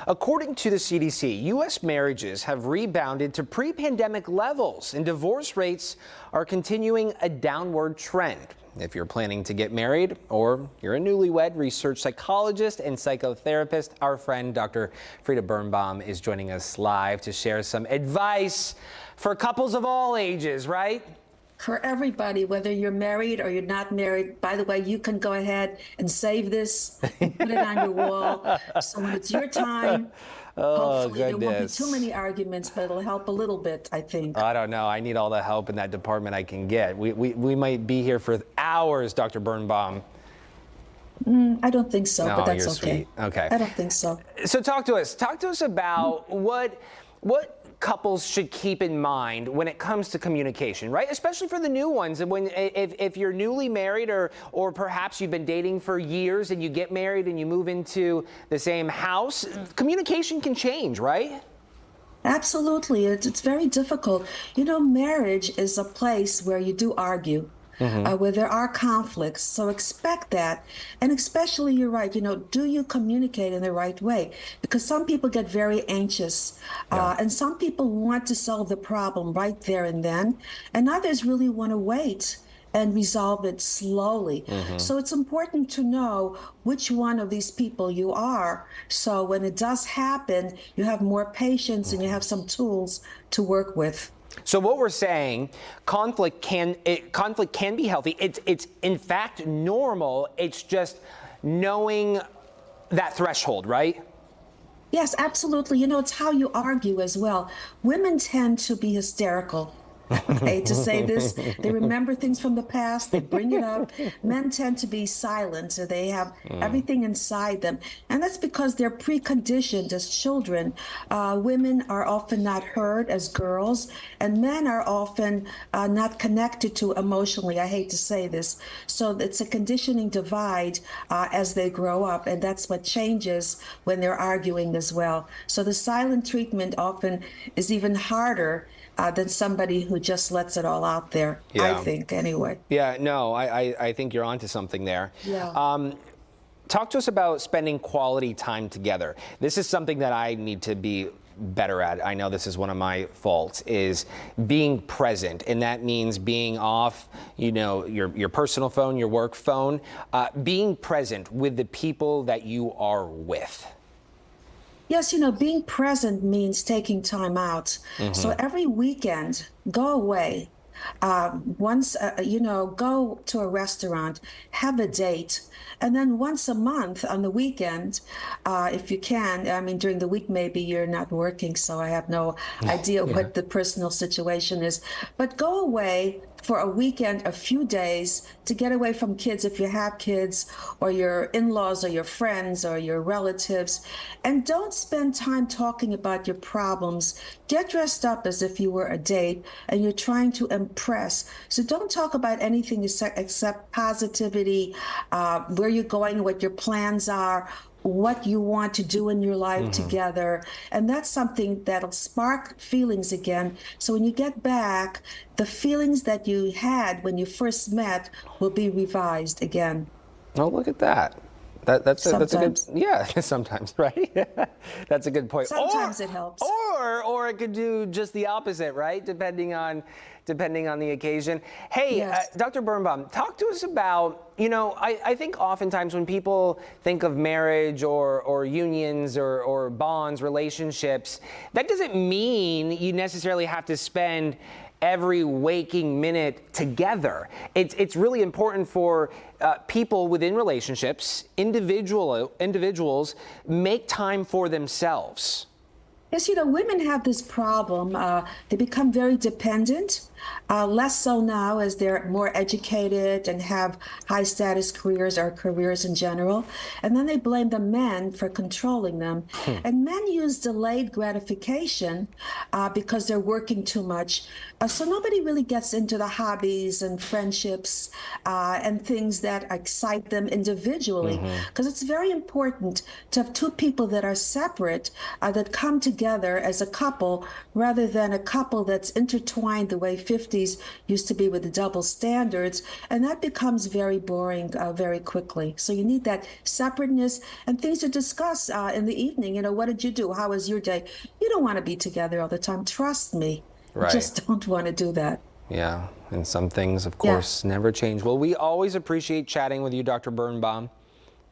According to the CDC, U.S. marriages have rebounded to pre-pandemic levels, and divorce rates are continuing a downward trend. If you're planning to get married or you're a newlywed, research psychologist and psychotherapist, our friend Dr. Frieda Birnbaum is joining us live to share some advice for couples of all ages, right? For everybody, whether you're married or you're not married. By the way, you can go ahead and save this and put it on your wall. So when it's your time, hopefully there won't be too many arguments, but it'll help a little bit, I think. I don't know. I need all the help in that department I can get. We might be here for hours, Dr. Birnbaum. I don't think so, No, but that's you're okay. Sweet. Okay. I don't think so. So talk to us. Talk to us about what couples should keep in mind when it comes to communication, right? Especially for the new ones. And if you're newly married or perhaps you've been dating for years and you get married and you move into the same house, communication can change, right? Absolutely. It's very difficult. You know, marriage is a place where you do argue. Where there are conflicts. So expect that. And especially, you're right, you know, do you communicate in the right way? Because some people get very anxious and some people want to solve the problem right there and then. And others really want to wait and resolve it slowly. So it's important to know which one of these people you are. So when it does happen, you have more patience and you have some tools to work with. So what we're saying, conflict can be healthy. It's in fact normal. It's just knowing that threshold, right? Yes, absolutely. You know, it's how you argue as well. Women tend to be hysterical. Okay, to say this, they remember things from the past, they bring it up. Men tend to be silent, so they have everything inside them. And that's because they're preconditioned as children. Women are often not heard as girls, and men are often not connected to emotionally. I hate to say this. So it's a conditioning divide as they grow up, and that's what changes when they're arguing as well. So the silent treatment often is even harder than somebody who just lets it all out there, I think, anyway. Yeah, no, I think you're onto something there. Yeah. Talk to us about spending quality time together. This is something that I need to be better at. I know this is one of my faults, is being present. And that means being off, you know, your personal phone, your work phone, being present with the people that you are with. Yes, you know, being present means taking time out. So every weekend, go away. Once, you know, go to a restaurant, have a date. And then once a month on the weekend, if you can, I mean, during the week, maybe you're not working, so I have no idea what the personal situation is. But go away for a weekend, a few days, to get away from kids if you have kids, or your in-laws, or your friends, or your relatives. And don't spend time talking about your problems. Get dressed up as if you were a date and you're trying to impress. So don't talk about anything except positivity, where you're going, what your plans are, what you want to do in your life together. And that's something that'll spark feelings again. So when you get back, the feelings that you had when you first met will be revised again. Oh, look at that. That's a good, yeah, sometimes, right? That's a good point. Sometimes it helps. Or it could do just the opposite, right? Depending on the occasion. Hey, Dr. Birnbaum, talk to us about, you know, I think oftentimes when people think of marriage or unions or bonds, relationships, that doesn't mean you necessarily have to spend every waking minute together. It's really important for people within relationships, individuals, make time for themselves. Yes, you know, women have this problem. They become very dependent, less so now as they're more educated and have high status careers or careers in general. And then they blame the men for controlling them. And men use delayed gratification because they're working too much. So nobody really gets into the hobbies and friendships and things that excite them individually. Because it's very important to have two people that are separate, that come together as a couple rather than a couple that's intertwined the way 50s used to be with the double standards, and that becomes very boring very quickly. So you need that separateness and things to discuss in the evening. You know, what did you do? How was your day? You don't want to be together all the time. Trust me. You Right. just don't want to do that. Yeah, and some things, of course, never change. Well, we always appreciate chatting with you, Dr. Birnbaum.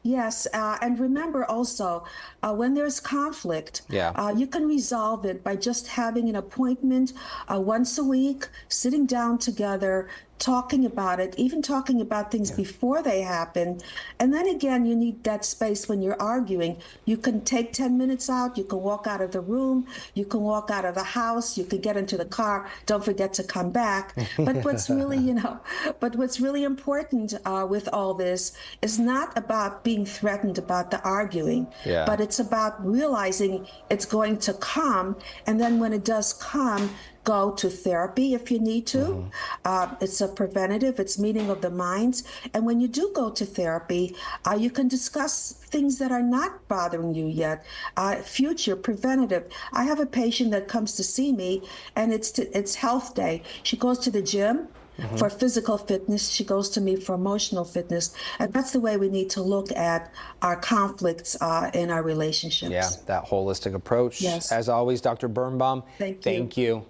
Yes, and remember also, when there's conflict, you can resolve it by just having an appointment once a week, sitting down together, talking about it, even talking about things before they happen. And then again, you need that space when you're arguing. You can take 10 minutes out, you can walk out of the room, you can walk out of the house, you can get into the car, don't forget to come back. But what's really, what's really important with all this is not about being threatened about the arguing, but it's about realizing it's going to come. And then when it does come, go to therapy if you need to. It's a preventative, it's meeting of the minds. And when you do go to therapy, you can discuss things that are not bothering you yet. Future, preventative. I have a patient that comes to see me, and it's health day. She goes to the gym for physical fitness. She goes to me for emotional fitness. And that's the way we need to look at our conflicts in our relationships. Yeah, that holistic approach. Yes. As always, Dr. Birnbaum, Thank you. Thank you.